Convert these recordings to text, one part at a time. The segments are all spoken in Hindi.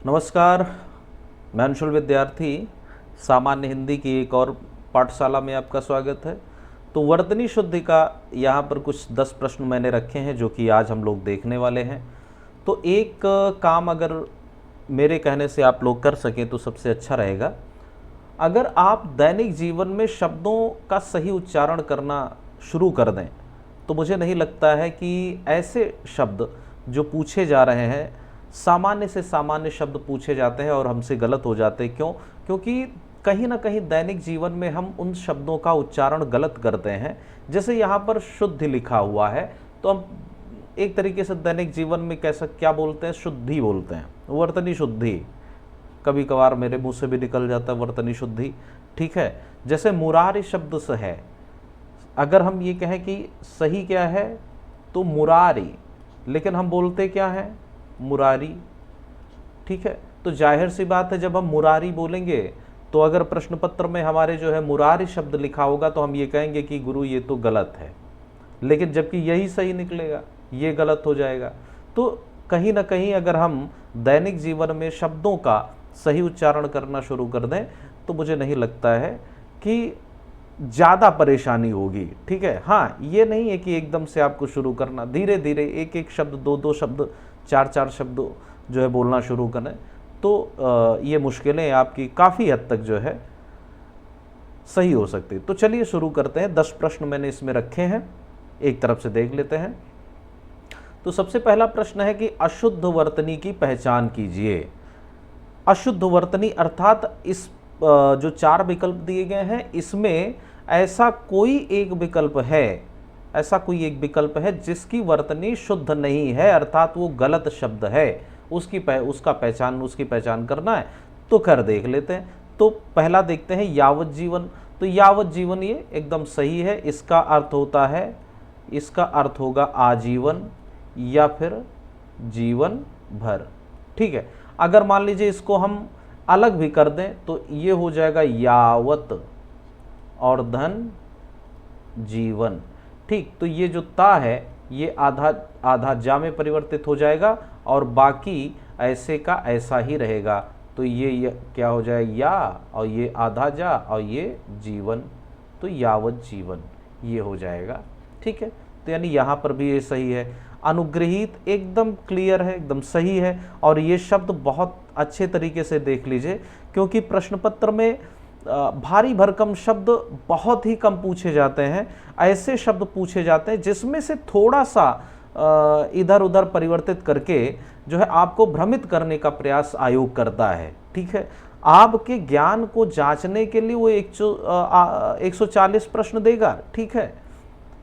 नमस्कार। मैं अंशुल विद्यार्थी सामान्य हिंदी की एक और पाठशाला में आपका स्वागत है। तो वर्तनी शुद्धि का यहाँ पर कुछ 10 प्रश्न मैंने रखे हैं जो कि आज हम लोग देखने वाले हैं। तो एक काम अगर मेरे कहने से आप लोग कर सकें तो सबसे अच्छा रहेगा। अगर आप दैनिक जीवन में शब्दों का सही उच्चारण करना शुरू कर दें तो मुझे नहीं लगता है कि ऐसे शब्द जो पूछे जा रहे हैं, सामान्य से सामान्य शब्द पूछे जाते हैं और हमसे गलत हो जाते हैं। क्यों? क्योंकि कहीं ना कहीं दैनिक जीवन में हम उन शब्दों का उच्चारण गलत करते हैं। जैसे यहाँ पर शुद्ध लिखा हुआ है तो हम एक तरीके से दैनिक जीवन में कैसा क्या बोलते हैं, शुद्धि बोलते हैं, वर्तनी शुद्धि। कभी कभार मेरे मुंह से भी निकल जाता है वर्तनी शुद्धि। ठीक है। जैसे मुरारी शब्द से है, अगर हम ये कहें कि सही क्या है तो मुरारी, लेकिन हम बोलते क्या है, मुरारी। ठीक है। तो जाहिर सी बात है जब हम मुरारी बोलेंगे तो अगर प्रश्न पत्र में हमारे जो है मुरारी शब्द लिखा होगा तो हम ये कहेंगे कि गुरु ये तो गलत है, लेकिन जबकि यही सही निकलेगा, ये गलत हो जाएगा। तो कहीं ना कहीं अगर हम दैनिक जीवन में शब्दों का सही उच्चारण करना शुरू कर दें तो मुझे नहीं लगता है कि ज़्यादा परेशानी होगी। ठीक है। हाँ, ये नहीं है कि एकदम से आपको शुरू करना, धीरे धीरे एक एक शब्द, दो दो शब्द, चार चार शब्द जो है बोलना शुरू करें तो ये मुश्किलें आपकी काफ़ी हद तक जो है सही हो सकती। तो चलिए शुरू करते हैं। 10 प्रश्न मैंने इसमें रखे हैं, एक तरफ से देख लेते हैं। तो सबसे पहला प्रश्न है कि अशुद्ध वर्तनी की पहचान कीजिए। अशुद्ध वर्तनी अर्थात इस जो 4 विकल्प दिए गए हैं इसमें ऐसा कोई एक विकल्प है, ऐसा कोई एक विकल्प है जिसकी वर्तनी शुद्ध नहीं है, अर्थात वो गलत शब्द है, उसकी पहचान करना है तो कर देख लेते हैं। तो पहला देखते हैं यावत जीवन। तो यावत जीवन ये एकदम सही है। इसका अर्थ होता है, इसका अर्थ होगा आजीवन या फिर जीवन भर। ठीक है। अगर मान लीजिए इसको हम अलग भी कर दें तो ये हो जाएगा यावत और धन जीवन। ठीक। तो ये जो ता है ये आधा आधा जा में परिवर्तित हो जाएगा और बाकी ऐसे का ऐसा ही रहेगा। तो ये क्या हो जाए, या, और ये आधा जा और ये जीवन, तो यावत जीवन ये हो जाएगा। ठीक है। तो यानी यहाँ पर भी ये सही है। अनुग्रहित एकदम क्लियर है, एकदम सही है। और ये शब्द बहुत अच्छे तरीके से देख लीजिए क्योंकि प्रश्न पत्र में भारी भरकम शब्द बहुत ही कम पूछे जाते हैं। ऐसे शब्द पूछे जाते हैं जिसमें से थोड़ा सा इधर उधर परिवर्तित करके जो है आपको भ्रमित करने का प्रयास आयोग करता है। ठीक है। आपके ज्ञान को जांचने के लिए वो 140 प्रश्न देगा। ठीक है।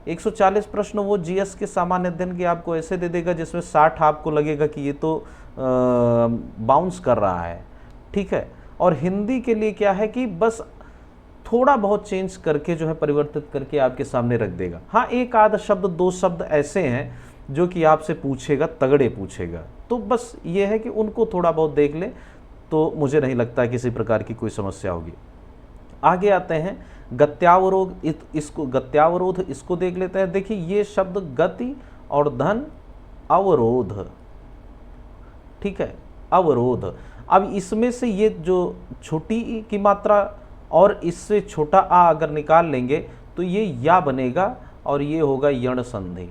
140 प्रश्न वो जीएस के सामान्य अध्ययन के आपको ऐसे दे देगा जिसमें 60 आपको लगेगा कि ये तो बाउंस कर रहा है। ठीक है। और हिंदी के लिए क्या है कि बस थोड़ा बहुत चेंज करके जो है परिवर्तित करके आपके सामने रख देगा। हाँ, एक आध शब्द, 2 शब्द ऐसे हैं जो कि आपसे पूछेगा, तगड़े पूछेगा, तो बस ये है कि उनको थोड़ा बहुत देख ले तो मुझे नहीं लगता किसी प्रकार की कोई समस्या होगी। आगे आते हैं गत्यावरोध। इसको देख लेते हैं। देखिए ये शब्द गति और धन अवरोध। ठीक है, अवरोध। अब इसमें से ये जो छोटी ई की मात्रा और इससे छोटा आ अगर निकाल लेंगे तो ये या बनेगा और ये होगा यण संधि।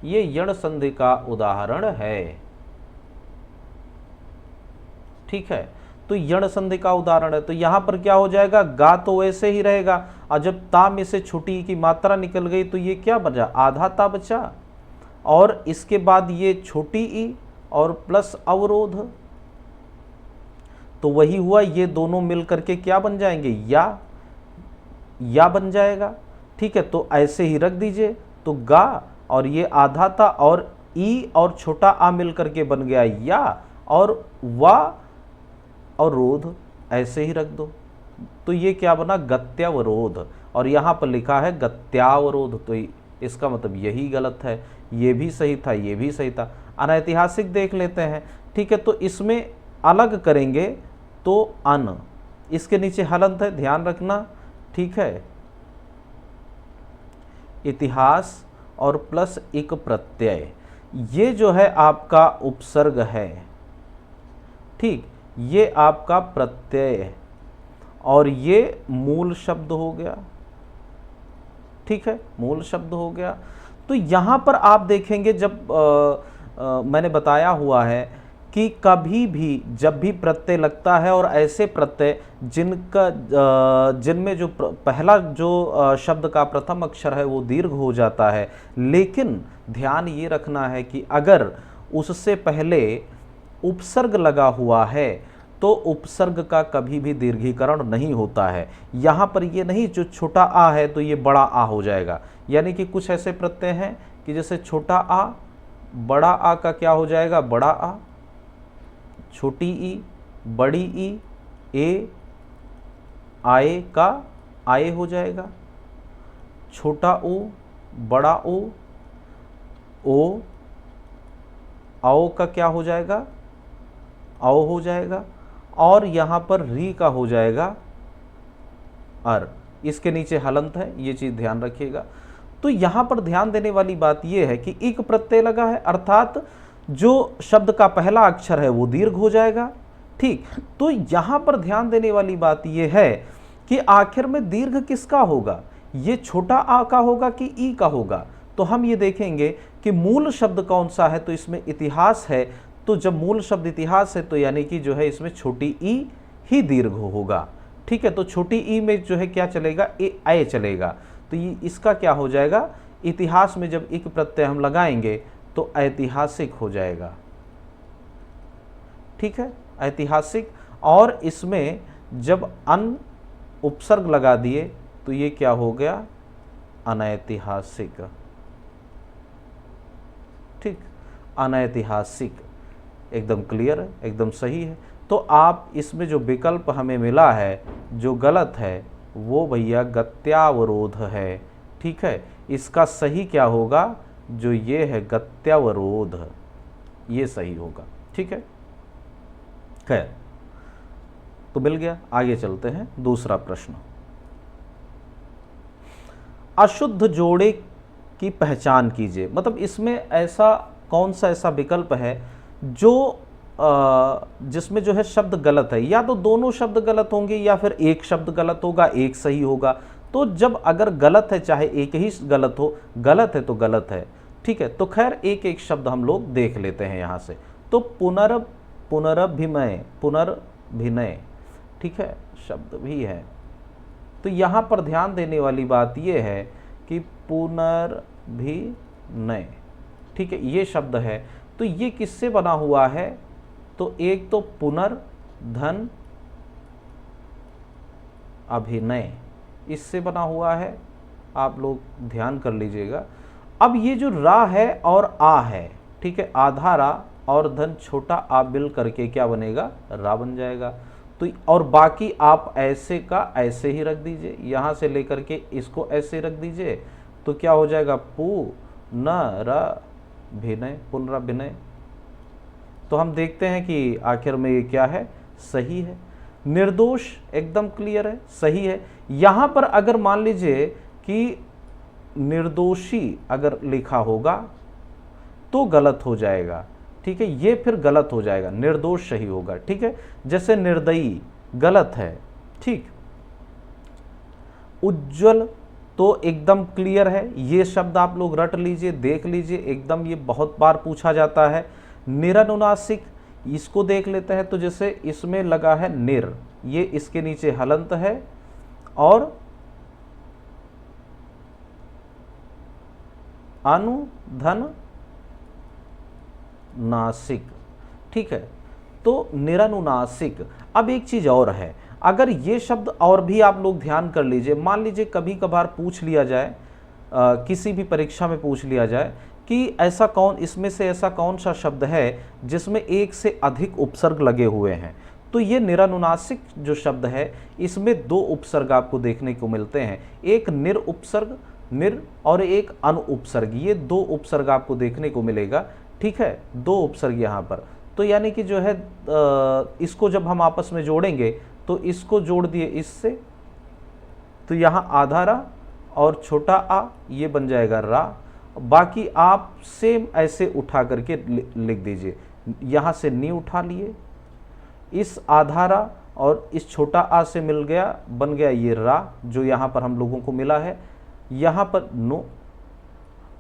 ये यण संधि का उदाहरण है। ठीक है। तो यण संधि का उदाहरण है। तो यहां पर क्या हो जाएगा, गा तो वैसे ही रहेगा और जब ता में से छोटी ई की मात्रा निकल गई तो ये क्या बचा, आधा ता बचा। और इसके बाद ये छोटी ई और प्लस अवरोध, तो वही हुआ, ये दोनों मिल करके क्या बन जाएंगे, या बन जाएगा। ठीक है। तो ऐसे ही रख दीजिए। तो गा और ये आधा था और ई और छोटा आ मिल करके बन गया या, और वा और रोध ऐसे ही रख दो। तो ये क्या बना, गत्यावरोध। और यहाँ पर लिखा है गत्यावरोध, तो इसका मतलब यही गलत है। ये भी सही था, ये भी सही था। अनैतिहासिक देख लेते हैं। ठीक है। तो इसमें अलग करेंगे तो अन, इसके नीचे हलंत है, ध्यान रखना। ठीक है। इतिहास और प्लस एक प्रत्यय, ये जो है आपका उपसर्ग है। ठीक, ये आपका प्रत्यय है और ये मूल शब्द हो गया। ठीक है, मूल शब्द हो गया। तो यहाँ पर आप देखेंगे जब मैंने बताया हुआ है कि कभी भी जब भी प्रत्यय लगता है और ऐसे प्रत्यय जिनमें जो पहला जो शब्द का प्रथम अक्षर है वो दीर्घ हो जाता है, लेकिन ध्यान ये रखना है कि अगर उससे पहले उपसर्ग लगा हुआ है तो उपसर्ग का कभी भी दीर्घीकरण नहीं होता है। यहाँ पर ये नहीं, जो छोटा आ है तो ये बड़ा आ हो जाएगा, यानी कि कुछ ऐसे प्रत्यय हैं कि जैसे छोटा आ, बड़ा आ का क्या हो जाएगा, बड़ा आ, छोटी ई, बड़ी ई, ए, आए का आए हो जाएगा, छोटा ओ, बड़ा ओ, आओ का क्या हो जाएगा, आओ हो जाएगा, और यहाँ पर री का हो जाएगा अर। इसके नीचे हलंत है, ये चीज़ ध्यान रखिएगा। तो यहाँ पर ध्यान देने वाली बात यह है कि इक प्रत्यय लगा है, अर्थात जो शब्द का पहला अक्षर है वो दीर्घ हो जाएगा। ठीक, तो यहाँ पर ध्यान देने वाली बात यह है कि आखिर में दीर्घ किसका होगा, ये छोटा आ का होगा कि ई का होगा। तो हम ये देखेंगे कि मूल शब्द कौन सा है, तो इसमें इतिहास है। तो जब मूल शब्द इतिहास है तो यानी कि जो है इसमें छोटी ई ही दीर्घ होगा। ठीक है, तो छोटी ई में जो है क्या चलेगा, ए आए चलेगा। तो ये इसका क्या हो जाएगा, इतिहास में जब इक प्रत्यय हम लगाएंगे तो ऐतिहासिक हो जाएगा। ठीक है, ऐतिहासिक। और इसमें जब अन उपसर्ग लगा दिए तो ये क्या हो गया, अनैतिहासिक। ठीक, अनैतिहासिक, एकदम क्लियर है, एकदम सही है। तो आप इसमें जो विकल्प हमें मिला है जो गलत है वो भैया गत्यावरोध है। ठीक है, इसका सही क्या होगा, जो ये है गत्यावरोध, ये सही होगा। ठीक है, खैर तो मिल गया। आगे चलते हैं, दूसरा प्रश्न। अशुद्ध जोड़े की पहचान कीजिए। मतलब इसमें ऐसा कौन सा ऐसा विकल्प है जो जिसमें जो है शब्द गलत है, या तो दोनों शब्द गलत होंगे या फिर एक शब्द गलत होगा, एक सही होगा। तो जब अगर गलत है, चाहे एक ही गलत हो, गलत है तो गलत है। ठीक है, तो खैर एक एक शब्द हम लोग देख लेते हैं यहाँ से। तो पुनरभिमय, पुनर्भिनय, ठीक है, शब्द भी है। तो यहाँ पर ध्यान देने वाली बात यह है कि पुनर्भिनय, ठीक है, ये शब्द है। तो ये किससे बना हुआ है, तो एक तो पुनर्धन अभिनय, इससे बना हुआ है, आप लोग ध्यान कर लीजिएगा। अब ये जो रा है और आ है, ठीक है, आधा रा और धन छोटा आ मिल करके क्या बनेगा, रा बन जाएगा। तो और बाकी आप ऐसे का ऐसे ही रख दीजिए, यहाँ से लेकर के इसको ऐसे रख दीजिए, तो क्या हो जाएगा, पुनरभिनय, पुनरभिनय। तो हम देखते हैं कि आखिर में ये क्या है, सही है। निर्दोष एकदम क्लियर है, सही है। यहाँ पर अगर मान लीजिए कि निर्दोषी अगर लिखा होगा तो गलत हो जाएगा। ठीक है, ये फिर गलत हो जाएगा, निर्दोष सही होगा। ठीक है, जैसे निर्दयी गलत है। ठीक, उज्ज्वल तो एकदम क्लियर है, ये शब्द आप लोग रट लीजिए, देख लीजिए, एकदम ये बहुत बार पूछा जाता है। निरनुनासिक, इसको देख लेते हैं। तो जैसे इसमें लगा है निर, ये इसके नीचे हलंत है, और अनुधन नासिक। ठीक है, तो निरनुनासिक। अब एक चीज और है, अगर ये शब्द और भी आप लोग ध्यान कर लीजिए, मान लीजिए कभी कभार पूछ लिया जाए, किसी भी परीक्षा में पूछ लिया जाए कि ऐसा कौन, इसमें से ऐसा कौन सा शब्द है जिसमें एक से अधिक उपसर्ग लगे हुए हैं। तो ये निरनुनासिक जो शब्द है, इसमें दो उपसर्ग आपको देखने को मिलते हैं, एक निर उपसर्ग निर और एक अनु उपसर्ग, ये दो उपसर्ग आपको देखने को मिलेगा। ठीक है, दो उपसर्ग यहाँ पर। तो यानी कि जो है इसको जब हम आपस में जोड़ेंगे तो इसको जोड़ दिए इससे, तो यहाँ आधा रा और छोटा आ, ये बन जाएगा रा। बाकी आप सेम ऐसे उठा करके लिख दीजिए, यहाँ से नी उठा लिए, इस आधारा और इस छोटा आ से मिल गया, बन गया ये रा, जो यहाँ पर हम लोगों को मिला है। यहाँ पर नो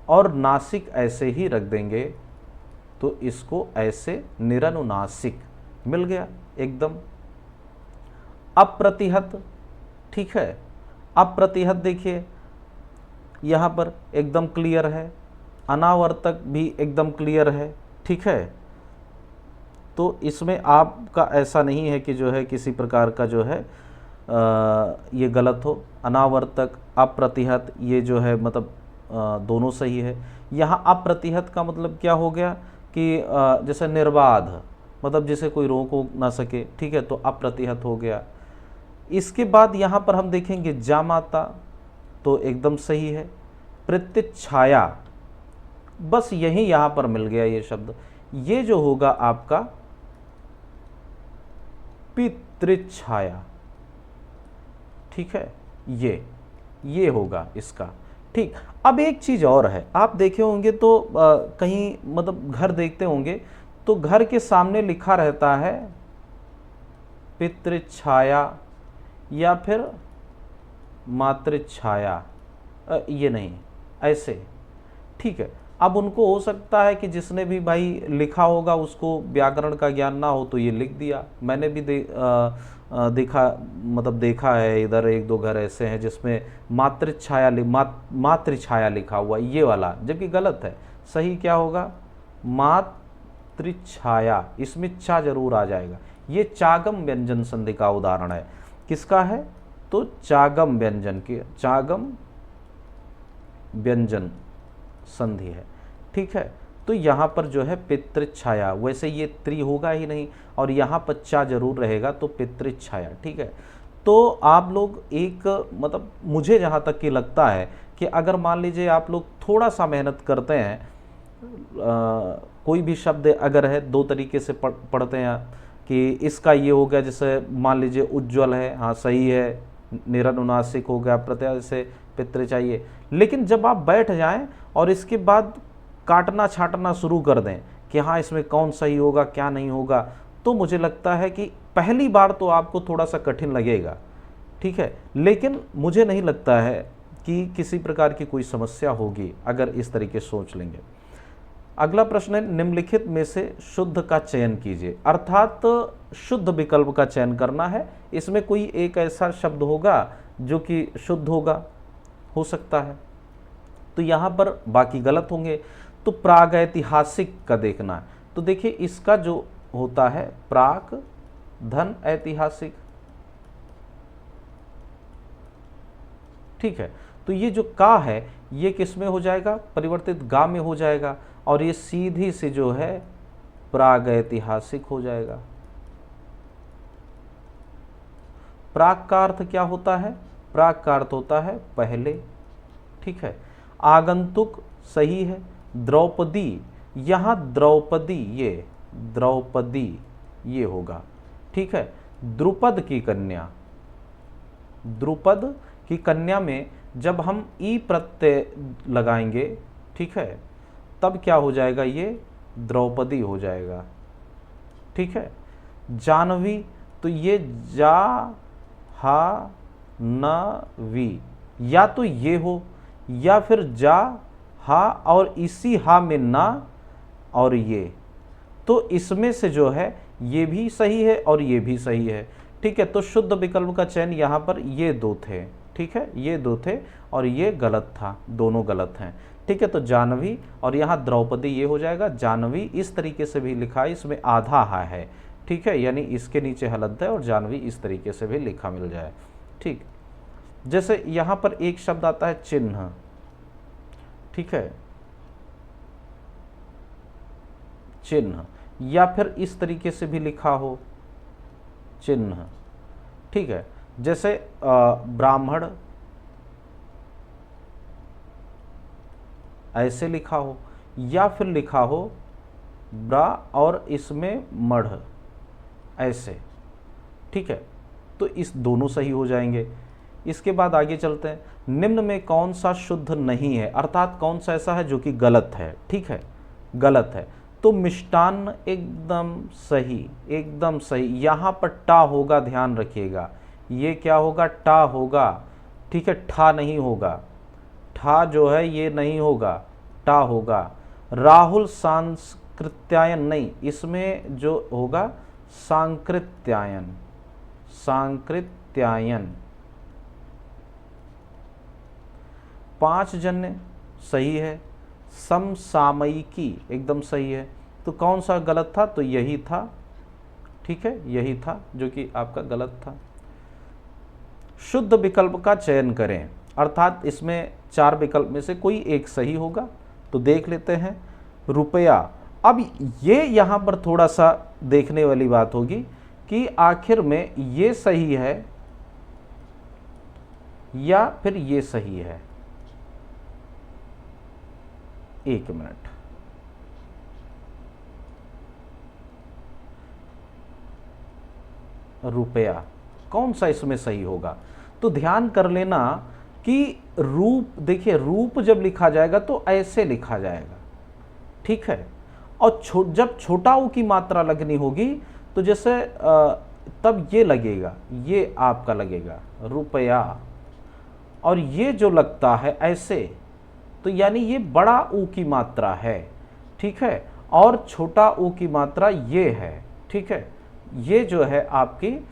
और नासिक ऐसे ही रख देंगे, तो इसको ऐसे निरनुनासिक मिल गया एकदम। अप्रतिहत, ठीक है, अप्रतिहत देखिए यहाँ पर एकदम क्लियर है, अनावर्तक भी एकदम क्लियर है, ठीक है। तो इसमें आपका ऐसा नहीं है कि जो है किसी प्रकार का जो है ये गलत हो। अनावर्तक, अप्रतिहत, ये जो है मतलब दोनों सही है। यहाँ अप्रतिहत का मतलब क्या हो गया कि जैसे निर्बाध, मतलब जिसे कोई रोक ना सके, ठीक है, तो अप्रतिहत हो गया। इसके बाद यहाँ पर हम देखेंगे जामाता, तो एकदम सही है। प्रतिच्छाया, बस यही यहाँ पर मिल गया ये शब्द, ये जो होगा आपका पितृच्छाया, ठीक है, ये होगा इसका, ठीक। अब एक चीज़ और है, आप देखे होंगे तो कहीं मतलब घर देखते होंगे तो घर के सामने लिखा रहता है पितृच्छाया या फिर मातृच्छाया, ये नहीं, ऐसे, ठीक है। अब उनको हो सकता है कि जिसने भी भाई लिखा होगा उसको व्याकरण का ज्ञान ना हो तो ये लिख दिया। मैंने भी देखा है, इधर एक दो घर ऐसे हैं जिसमें मातृछाया लिखा हुआ, ये वाला, जबकि गलत है। सही क्या होगा? मातृछाया, इसमें चा जरूर आ जाएगा। ये चागम व्यंजन संधि का उदाहरण है। किसका है? तो चागम व्यंजन की, चागम व्यंजन संधि है, ठीक है। तो यहाँ पर जो है पितृच्छाया, वैसे ये त्रि होगा ही नहीं और यहाँ पच्चा जरूर रहेगा, तो पितृच्छाया, ठीक है। तो आप लोग एक मतलब मुझे जहाँ तक कि लगता है कि अगर मान लीजिए आप लोग थोड़ा सा मेहनत करते हैं, कोई भी शब्द अगर है, दो तरीके से पढ़ते हैं कि इसका ये हो गया, जैसे मान लीजिए उज्ज्वल है, हाँ सही है, निरनुनासिक हो गया, प्रत्यय से पितृ चाहिए। लेकिन जब आप बैठ जाएं और इसके बाद काटना छाटना शुरू कर दें कि हाँ इसमें कौन सही होगा क्या नहीं होगा, तो मुझे लगता है कि पहली बार तो आपको थोड़ा सा कठिन लगेगा, ठीक है। लेकिन मुझे नहीं लगता है कि किसी प्रकार की कोई समस्या होगी अगर इस तरीके सोच लेंगे। अगला प्रश्न है, निम्नलिखित में से शुद्ध का चयन कीजिए, अर्थात शुद्ध विकल्प का चयन करना है। इसमें कोई एक ऐसा शब्द होगा जो कि शुद्ध होगा, हो सकता है, तो यहाँ पर बाकी गलत होंगे। तो प्रागैतिहासिक का देखना है, तो देखिए इसका जो होता है प्राक धन ऐतिहासिक, ठीक है। तो ये जो का है ये किस में हो जाएगा? परिवर्तित गा में हो जाएगा, और ये सीधी से जो है प्रागैतिहासिक हो जाएगा। प्राक का अर्थ क्या होता है? प्राक का अर्थ होता है पहले, ठीक है। आगंतुक सही है। द्रौपदी, यहाँ द्रौपदी, ये द्रौपदी ये होगा, ठीक है। द्रुपद की कन्या, द्रुपद की कन्या में जब हम ई प्रत्यय लगाएंगे, ठीक है, तब क्या हो जाएगा? ये द्रौपदी हो जाएगा, ठीक है। जानवी, तो ये जा हा न वी, या तो ये हो या फिर जा हा और इसी हा में ना और ये, तो इसमें से जो है ये भी सही है और ये भी सही है, ठीक है। तो शुद्ध विकल्प का चयन यहाँ पर ये दो थे, ठीक है, ये दो थे और ये गलत था, दोनों गलत हैं, ठीक है। तो जानवी और यहाँ द्रौपदी ये हो जाएगा। जानवी इस तरीके से भी लिखा है, इसमें आधा हा है, ठीक है, यानी इसके नीचे हलंत है, और जानवी इस तरीके से भी लिखा मिल जाए, ठीक। जैसे यहाँ पर एक शब्द आता है चिन्ह, ठीक है, चिन्ह, या फिर इस तरीके से भी लिखा हो चिन्ह, ठीक है। जैसे ब्राह्मण ऐसे लिखा हो, या फिर लिखा हो ब्रा और इसमें मढ़ ऐसे, ठीक है। तो इस दोनों सही हो जाएंगे। इसके बाद आगे चलते हैं। निम्न में कौन सा शुद्ध नहीं है, अर्थात कौन सा ऐसा है जो कि गलत है, ठीक है, गलत है। तो मिष्टान्न एकदम सही, एकदम सही। यहाँ पर टा होगा, ध्यान रखिएगा, ये क्या होगा, टा होगा, ठीक है, ठा नहीं होगा, ठा जो है ये नहीं होगा, टा होगा। राहुल सांकृत्यायन नहीं, इसमें जो होगा सांकृत्यायन, सांकृत्यायन। पांचजन्य सही है। समसामयिकी एकदम सही है। तो कौन सा गलत था, तो यही था, ठीक है, यही था जो कि आपका गलत था। शुद्ध विकल्प का चयन करें, अर्थात इसमें 4 विकल्प में से कोई एक सही होगा। तो देख लेते हैं। रुपया, अब ये यहाँ पर थोड़ा सा देखने वाली बात होगी कि आखिर में ये सही है या फिर ये सही है। एक मिनट, रुपया कौन सा इसमें सही होगा। तो ध्यान कर लेना कि रूप, देखिए रूप जब लिखा जाएगा तो ऐसे लिखा जाएगा, ठीक है, और जब छोटा ऊ की मात्रा लगनी होगी तो जैसे तब ये लगेगा, ये आपका लगेगा रुपया, और ये जो लगता है ऐसे, तो यानी ये बड़ा ऊ की मात्रा है, ठीक है, और छोटा ऊ की मात्रा ये है, ठीक है, ये जो है आपकी,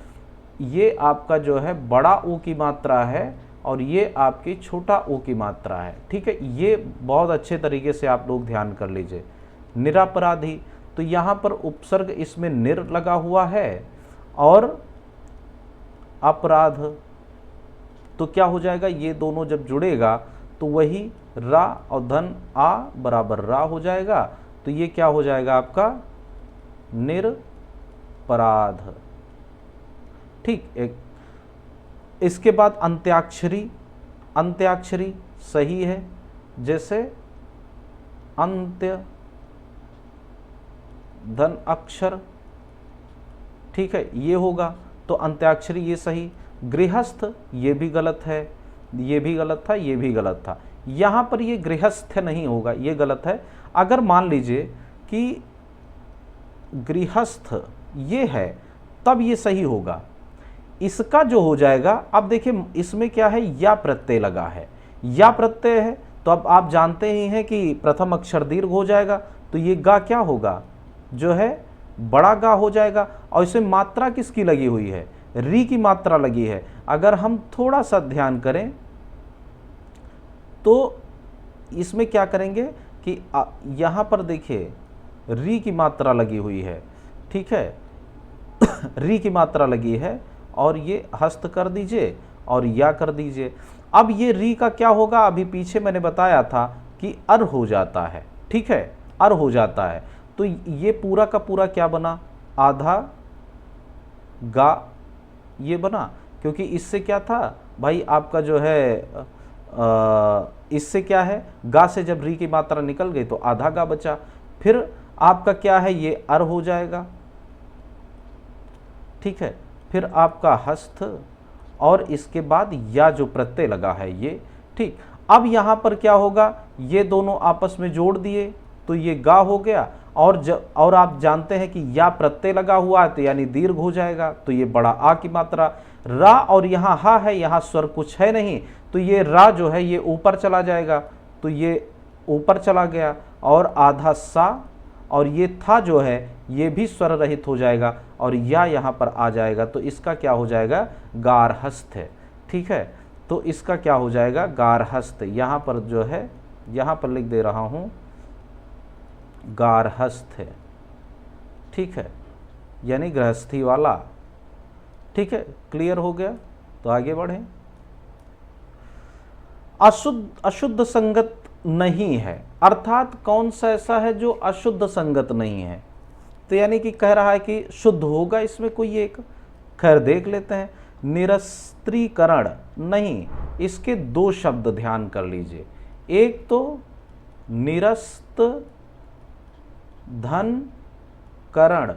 ये आपका जो है बड़ा ऊ की मात्रा है और ये आपकी छोटा ऊ की मात्रा है, ठीक है। ये बहुत अच्छे तरीके से आप लोग ध्यान कर लीजिए। निरपराधी, तो यहाँ पर उपसर्ग इसमें निर लगा हुआ है और अपराध, तो क्या हो जाएगा, ये दोनों जब जुड़ेगा तो वही रा और धन आ बराबर रा हो जाएगा। तो ये क्या हो जाएगा आपका, निरपराध, ठीक। एक इसके बाद अंत्याक्षरी, अंत्याक्षरी सही है, जैसे अंत्य धन अक्षर, ठीक है, ये होगा, तो अंत्याक्षरी ये सही। गृहस्थ ये भी गलत है, ये भी गलत था, ये भी गलत था। यहाँ पर ये गृहस्थ नहीं होगा, ये गलत है। अगर मान लीजिए कि गृहस्थ ये है तब ये सही होगा। इसका जो हो जाएगा, अब देखिए इसमें क्या है, या प्रत्यय लगा है, या प्रत्यय है, तो अब आप जानते ही हैं कि प्रथम अक्षर दीर्घ हो जाएगा, तो ये गा क्या होगा, जो है बड़ा गा हो जाएगा। और इसमें मात्रा किसकी लगी हुई है, री की मात्रा लगी है। अगर हम थोड़ा सा ध्यान करें तो इसमें क्या करेंगे कि यहाँ पर देखिए री की मात्रा लगी हुई है, ठीक है, री की मात्रा लगी है, और ये हस्त कर दीजिए और या कर दीजिए। अब ये री का क्या होगा, अभी पीछे मैंने बताया था कि अर हो जाता है, ठीक है, अर हो जाता है। तो ये पूरा का पूरा क्या बना, आधा गा ये बना, क्योंकि इससे क्या था भाई आपका जो है इससे क्या है, गा से जब री की मात्रा निकल गई तो आधा गा बचा। फिर आपका क्या है, ये अर हो जाएगा, ठीक है, फिर आपका हस्त, और इसके बाद या जो प्रत्यय लगा है ये, ठीक। अब यहाँ पर क्या होगा, ये दोनों आपस में जोड़ दिए तो ये गा हो गया, और आप जानते हैं कि या प्रत्यय लगा हुआ है तो यानी दीर्घ हो जाएगा, तो ये बड़ा आ की मात्रा। रा और यहाँ हा है, यहाँ स्वर कुछ है नहीं, तो ये रा जो है ये ऊपर चला जाएगा, तो ये ऊपर चला गया, और आधा सा, और ये था जो है ये भी स्वर रहित हो जाएगा, और या यहाँ पर आ जाएगा, तो इसका क्या हो जाएगा, गारहस्थ है, ठीक है। तो इसका क्या हो जाएगा, गारहस्थ। यहाँ पर जो है, यहाँ पर लिख दे रहा हूँ गारहस्थ है, ठीक है, यानी गृहस्थी वाला, ठीक है। क्लियर हो गया, तो आगे बढ़ें। अशुद्ध संगत नहीं है, अर्थात कौन सा ऐसा है जो अशुद्ध संगत नहीं है, तो यानी कि कह रहा है कि शुद्ध होगा इसमें कोई एक, खैर देख लेते हैं। निरस्त्रीकरण नहीं, इसके 2 शब्द ध्यान कर लीजिए, एक तो निरस्त धन करण,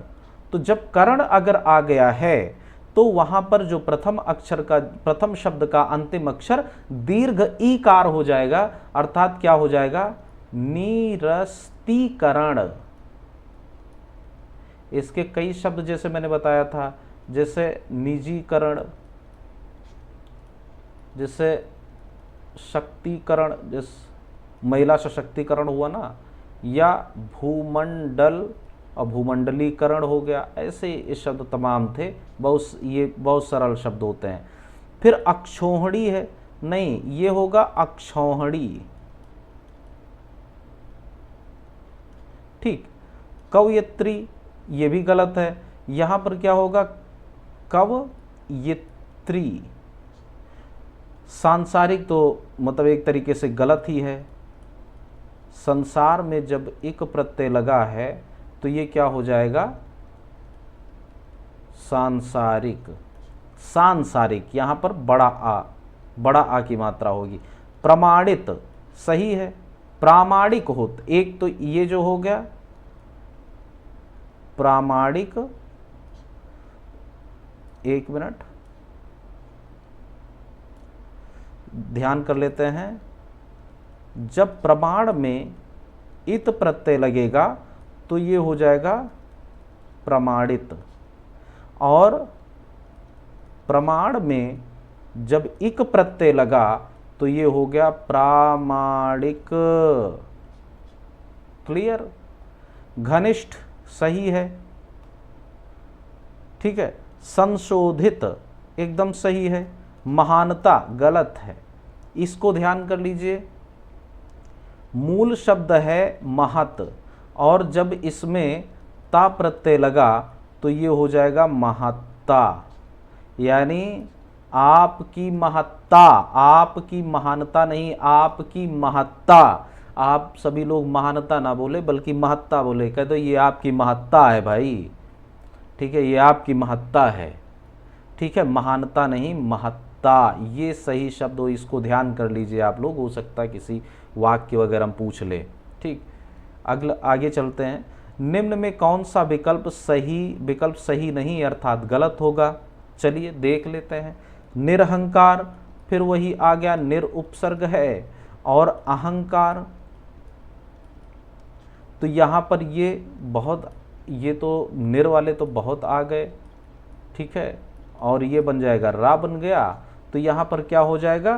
तो जब करण अगर आ गया है तो वहां पर जो प्रथम शब्द का अंतिम अक्षर दीर्घ ईकार हो जाएगा, अर्थात क्या हो जाएगा, निरस्तीकरण, इसके कई शब्द जैसे मैंने बताया था, जैसे निजीकरण, जैसे शक्तिकरण, जैसे महिला सशक्तिकरण हुआ ना, या भूमंडल और भूमंडलीकरण हो गया, ऐसे ये शब्द तमाम थे। ये बहुत सरल शब्द होते हैं। फिर अक्षौहिणी है, नहीं ये होगा अक्षौहिणी, ठीक। कवयित्री ये भी गलत है, यहां पर क्या होगा कवयित्री। सांसारिक तो मतलब एक तरीके से गलत ही है। संसार में जब एक प्रत्यय लगा है तो ये क्या हो जाएगा सांसारिक। सांसारिक यहां पर बड़ा आ की मात्रा होगी। प्रमाणित सही है, प्रामाणिक हो, एक तो ये जो हो गया प्रामाणिक, एक मिनट ध्यान कर लेते हैं। जब प्रमाण में इत प्रत्यय लगेगा तो ये हो जाएगा प्रमाणित, और प्रमाण में जब इक प्रत्यय लगा तो ये हो गया प्रामाणिक। क्लियर। घनिष्ठ सही है, ठीक है। संशोधित एकदम सही है। महानता गलत है, इसको ध्यान कर लीजिए। मूल शब्द है महत, और जब इसमें ता प्रत्यय लगा तो ये हो जाएगा महत्ता, यानी आपकी महत्ता, आपकी महानता नहीं, आपकी महत्ता। आप सभी लोग महानता ना बोले बल्कि महत्ता बोले, कह दो ये आपकी महत्ता है भाई, ठीक है, ये आपकी महत्ता है, ठीक है, महानता नहीं महत्ता, ये सही शब्द हो, इसको ध्यान कर लीजिए आप लोग, हो सकता है किसी वाक्य वगैरह हम पूछ ले, ठीक। अगला आगे चलते हैं। निम्न में कौन सा विकल्प सही नहीं अर्थात गलत होगा, चलिए देख लेते हैं। निरहंकार, फिर वही आ गया, निरुपसर्ग है, और अहंकार, तो यहां पर ये तो निर वाले तो बहुत आ गए, ठीक है, और ये बन जाएगा रा बन गया, तो यहां पर क्या हो जाएगा,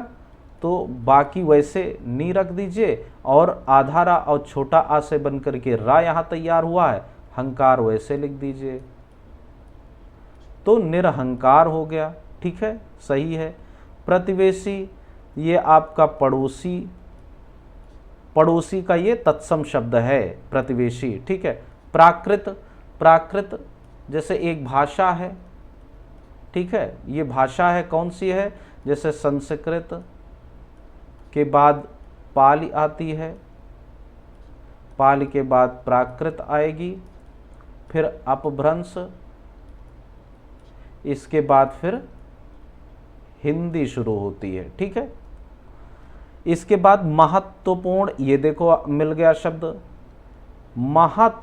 तो बाकी वैसे नी रख दीजिए, और आधा रा और छोटा आ से बन करके रा यहां तैयार हुआ है, हंकार वैसे लिख दीजिए, तो निरहंकार हो गया, ठीक है, सही है। प्रतिवेशी, ये आपका पड़ोसी, पड़ोसी का ये तत्सम शब्द है प्रतिवेशी, ठीक है। प्राकृत, प्राकृत जैसे एक भाषा है, ठीक है, ये भाषा है, कौन सी है, जैसे संस्कृत के बाद पाली आती है, पाली के बाद प्राकृत आएगी, फिर अपभ्रंश, इसके बाद फिर हिंदी शुरू होती है, ठीक है। इसके बाद महत्वपूर्ण, ये देखो मिल गया शब्द महत,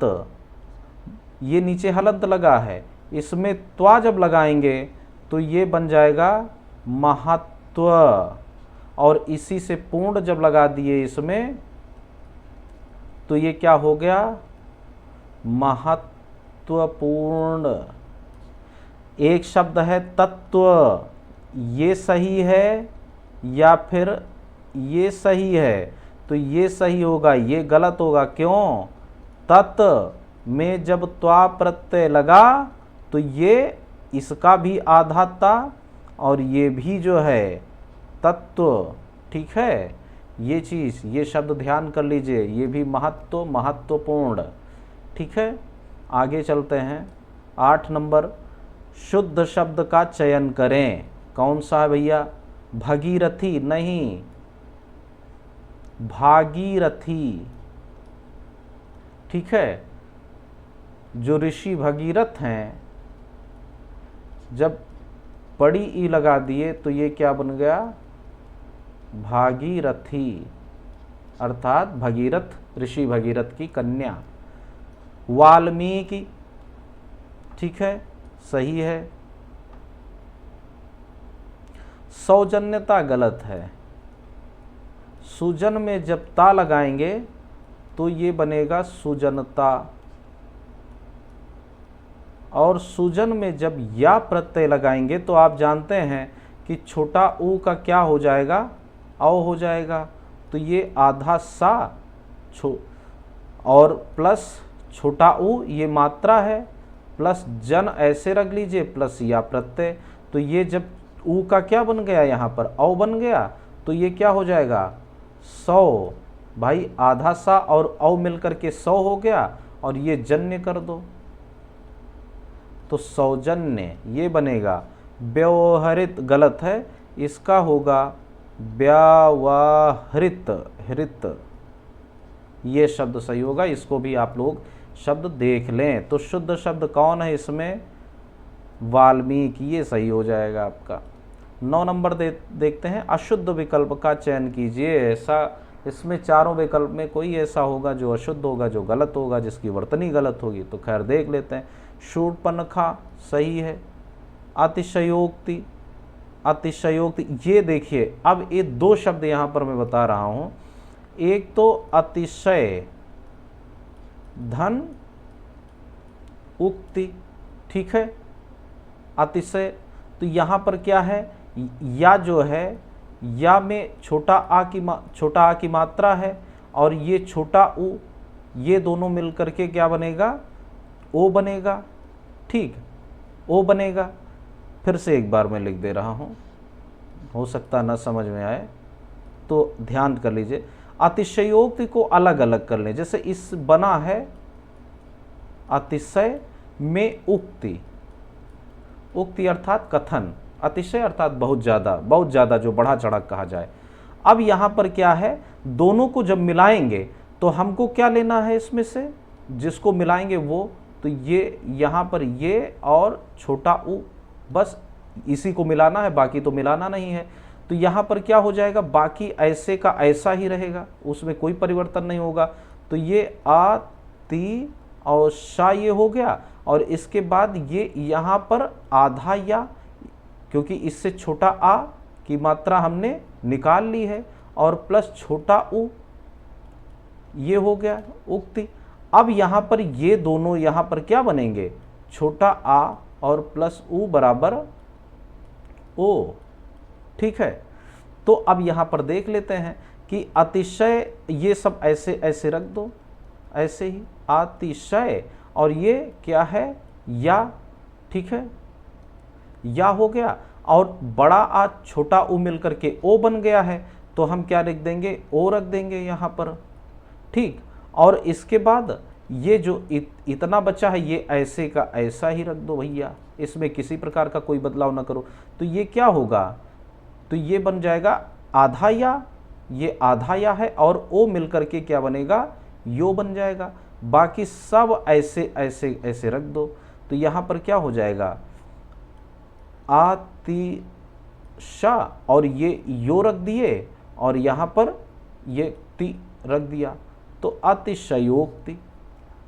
ये नीचे हलंत लगा है, इसमें त्वा जब लगाएंगे तो ये बन जाएगा महत्व, और इसी से पूर्ण जब लगा दिए इसमें तो ये क्या हो गया महत्वपूर्ण। एक शब्द है तत्व, ये सही है या फिर ये सही है, तो ये सही होगा, ये गलत होगा, क्यों, तत् में जब त्वा प्रत्यय लगा तो ये इसका भी आधा था और ये भी जो है तत्व, ठीक है, ये चीज़, ये शब्द ध्यान कर लीजिए, ये भी महत्वपूर्ण, ठीक है। आगे चलते हैं। 8 नंबर, शुद्ध शब्द का चयन करें, कौन सा है भैया, भगीरथी नहीं, भागीरथी, ठीक है। जो ऋषि भगीरथ हैं, जब बड़ी ई लगा दिए तो ये क्या बन गया भागीरथी, अर्थात भगीरथ, ऋषि भगीरथ की कन्या। वाल्मीकि, ठीक है, सही है। सौजन्यता गलत है, सुजन में जब ता लगाएंगे तो ये बनेगा सुजनता, और सुजन में जब या प्रत्यय लगाएंगे तो आप जानते हैं कि छोटा ऊ का क्या हो जाएगा, औ हो जाएगा। तो ये आधा सा और प्लस छोटा ऊ ये मात्रा है, प्लस जन ऐसे रख लीजिए, प्लस या प्रत्यय। तो ये जब ऊ का क्या बन गया, यहाँ पर औ बन गया, तो ये क्या हो जाएगा 100। भाई आधा सा और औ मिलकर के 100 हो गया, और ये जन्य कर दो तो सौजन्य ये बनेगा। व्यवहृत गलत है, इसका होगा व्यावहृत, हृत ये शब्द सही होगा। इसको भी आप लोग शब्द देख लें। तो शुद्ध शब्द कौन है इसमें, वाल्मीकि, ये सही हो जाएगा आपका। 9 नंबर देखते हैं, अशुद्ध विकल्प का चयन कीजिए। ऐसा इसमें चारों विकल्प में कोई ऐसा होगा जो अशुद्ध होगा, जो गलत होगा, जिसकी वर्तनी गलत होगी। तो खैर देख लेते हैं। शूर्पणखा सही है। अतिशयोक्ति, अतिशयोक्ति ये देखिए, अब ये 2 शब्द यहाँ पर मैं बता रहा हूँ। एक तो अतिशय धन उक्ति, ठीक है, अतिशय। तो यहाँ पर क्या है, या जो है या में छोटा आ की मात्रा है, और ये छोटा ऊ, ये दोनों मिलकर के क्या बनेगा, ओ बनेगा। ठीक, ओ बनेगा। फिर से एक बार मैं लिख दे रहा हूँ, हो सकता ना समझ में आए तो ध्यान कर लीजिए। अतिशयोक्ति को अलग अलग कर लें। जैसे इस बना है अतिशय में उक्ति, उक्ति अर्थात कथन, अतिशय अर्थात बहुत ज़्यादा जो बढ़ा चढ़ा कहा जाए। अब यहाँ पर क्या है, दोनों को जब मिलाएंगे तो हमको क्या लेना है, इसमें से जिसको मिलाएंगे वो, तो ये यहाँ पर ये और छोटा ऊ, बस इसी को मिलाना है, बाकी तो मिलाना नहीं है। तो यहाँ पर क्या हो जाएगा, बाकी ऐसे का ऐसा ही रहेगा, उसमें कोई परिवर्तन नहीं होगा। तो ये आ ती और शा ये हो गया, और इसके बाद ये यहाँ पर आधा या, क्योंकि इससे छोटा आ की मात्रा हमने निकाल ली है, और प्लस छोटा ऊ ये हो गया उक्ति। अब यहाँ पर ये दोनों यहाँ पर क्या बनेंगे, छोटा आ और प्लस ऊ बराबर ओ, ठीक है। तो अब यहाँ पर देख लेते हैं कि अतिशय ये सब ऐसे ऐसे रख दो, ऐसे ही अतिशय, और ये क्या है या, ठीक है, या हो गया, और बड़ा आ छोटा ऊ मिलकर के ओ बन गया है। तो हम क्या लिख देंगे, ओ रख देंगे यहाँ पर, ठीक। और इसके बाद ये जो इतना बचा है ये ऐसे का ऐसा ही रख दो भैया, इसमें किसी प्रकार का कोई बदलाव ना करो। तो ये क्या होगा, तो ये बन जाएगा आधा या, ये आधा या है, और ओ मिलकर के क्या बनेगा, यो बन जाएगा। बाकी सब ऐसे ऐसे ऐसे रख दो। तो यहाँ पर क्या हो जाएगा, आतिशा, और ये यो रख दिए, और यहाँ पर ये ति रख दिया, तो अतिशयोक्ति।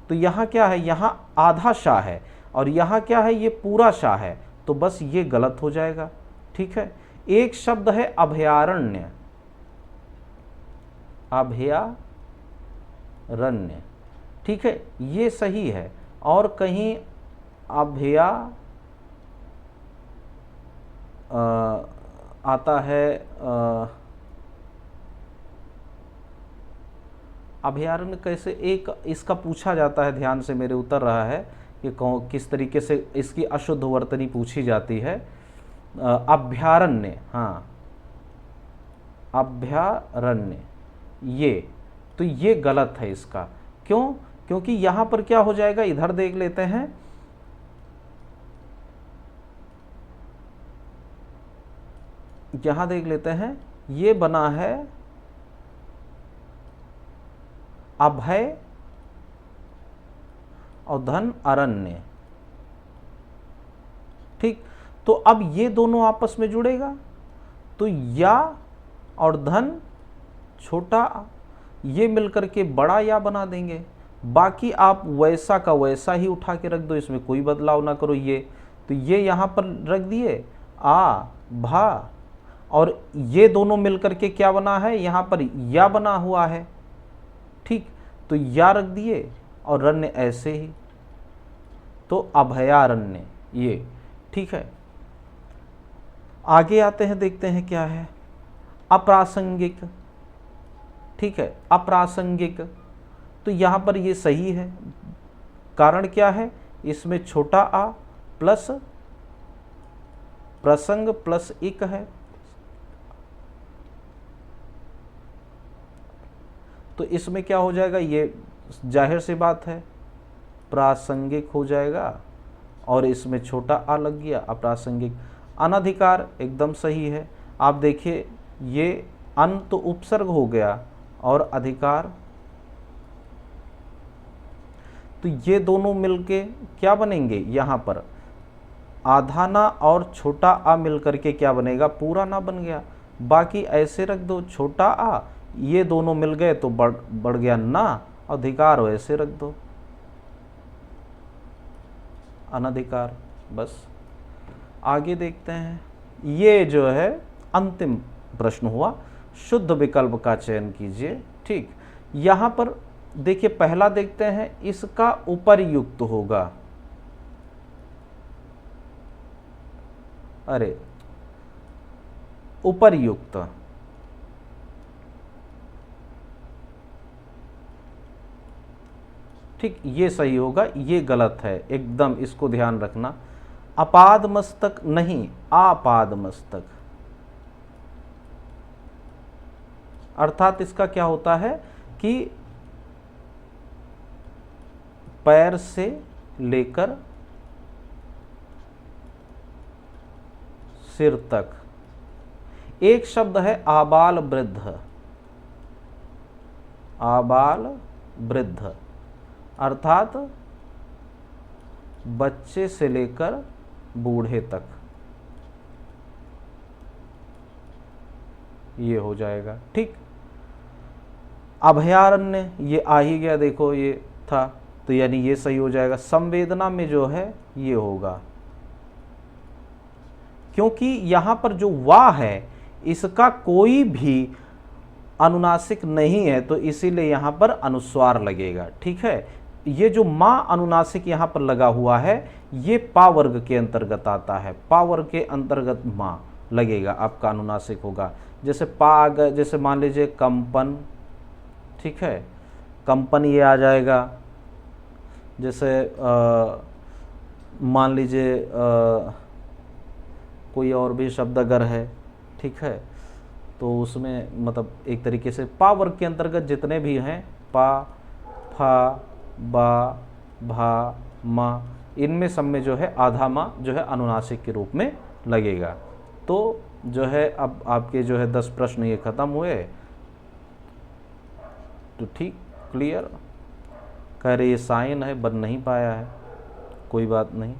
तो यहाँ क्या है, यहाँ आधा शाह है, और यहाँ क्या है, ये पूरा शाह है। तो बस ये गलत हो जाएगा, ठीक है। एक शब्द है अभयारण्य, अभयारण्य, ठीक है, ये सही है। और कहीं अभया आता है, अभयारण्य कैसे, एक इसका पूछा जाता है, ध्यान से मेरे उतर रहा है कि किस तरीके से इसकी अशुद्ध वर्तनी पूछी जाती है। अभयारण्य, हाँ अभयारण्य, ये तो ये गलत है इसका। क्यों, क्योंकि यहाँ पर क्या हो जाएगा, इधर देख लेते हैं, यहाँ देख लेते हैं, ये बना है अभय और धन अरण्य, ठीक। तो अब ये दोनों आपस में जुड़ेगा, तो या और धन छोटा ये मिलकर के बड़ा या बना देंगे। बाकी आप वैसा का वैसा ही उठा के रख दो, इसमें कोई बदलाव ना करो। ये तो ये यहाँ पर रख दिए आ भा, और ये दोनों मिलकर के क्या बना है, यहाँ पर या बना हुआ है, ठीक। तो या रख दिए और रण्य ऐसे ही। तो अभयारण्य ये, ठीक है। आगे आते हैं, देखते हैं क्या है। अप्रासंगिक, ठीक है, अप्रासंगिक, तो यहां पर ये सही है। कारण क्या है, इसमें छोटा आ प्लस प्रसंग प्लस इक है, तो इसमें क्या हो जाएगा, ये जाहिर सी बात है प्रासंगिक हो जाएगा, और इसमें छोटा आ लग गया, अप्रासंगिक। अनधिकार एकदम सही है। आप देखिए ये अन तो उपसर्ग हो गया और अधिकार, तो ये दोनों मिलके क्या बनेंगे, यहां पर आधा ना और छोटा आ मिलकर के क्या बनेगा, पूरा ना बन गया। बाकी ऐसे रख दो, छोटा आ, ये दोनों मिल गए तो बढ़ गया ना, अधिकार वैसे रख दो, अनधिकार। बस आगे देखते हैं। ये जो है अंतिम प्रश्न हुआ, शुद्ध विकल्प का चयन कीजिए, ठीक। यहां पर देखिए पहला देखते हैं, इसका उपर्युक्त होगा, अरे उपर्युक्त, ठीक, ये सही होगा, ये गलत है एकदम, इसको ध्यान रखना। अपाद मस्तक नहीं, आपाद मस्तक, अर्थात इसका क्या होता है कि पैर से लेकर सिर तक। एक शब्द है आबाल वृद्ध, आबाल वृद्ध, अर्थात बच्चे से लेकर बूढ़े तक, ये हो जाएगा, ठीक। अभयारण्य ये आ ही गया, देखो ये था, तो यानी ये सही हो जाएगा। संवेदना में जो है ये होगा, क्योंकि यहां पर जो वा है इसका कोई भी अनुनासिक नहीं है, तो इसीलिए यहां पर अनुस्वार लगेगा, ठीक है। ये जो मां अनुनासिक यहां पर लगा हुआ है, ये पा वर्ग के अंतर्गत आता है, पा वर्ग के अंतर्गत मां लगेगा, आपका अनुनासिक होगा। जैसे पा जैसे मान लीजिए कंपन, ठीक है, कंपन ये आ जाएगा। जैसे मान लीजिए कोई और भी शब्द अगर है, ठीक है, तो उसमें मतलब एक तरीके से पा वर्ग के अंतर्गत जितने भी हैं, पा, फा, बा, भा, मा, इनमें सब में जो है आधा मा जो है अनुनासिक के रूप में लगेगा। तो जो है अब आपके जो है 10 प्रश्न ये खत्म हुए, तो ठीक, क्लियर। कह रहे ये साइन है, बन नहीं पाया है, कोई बात नहीं।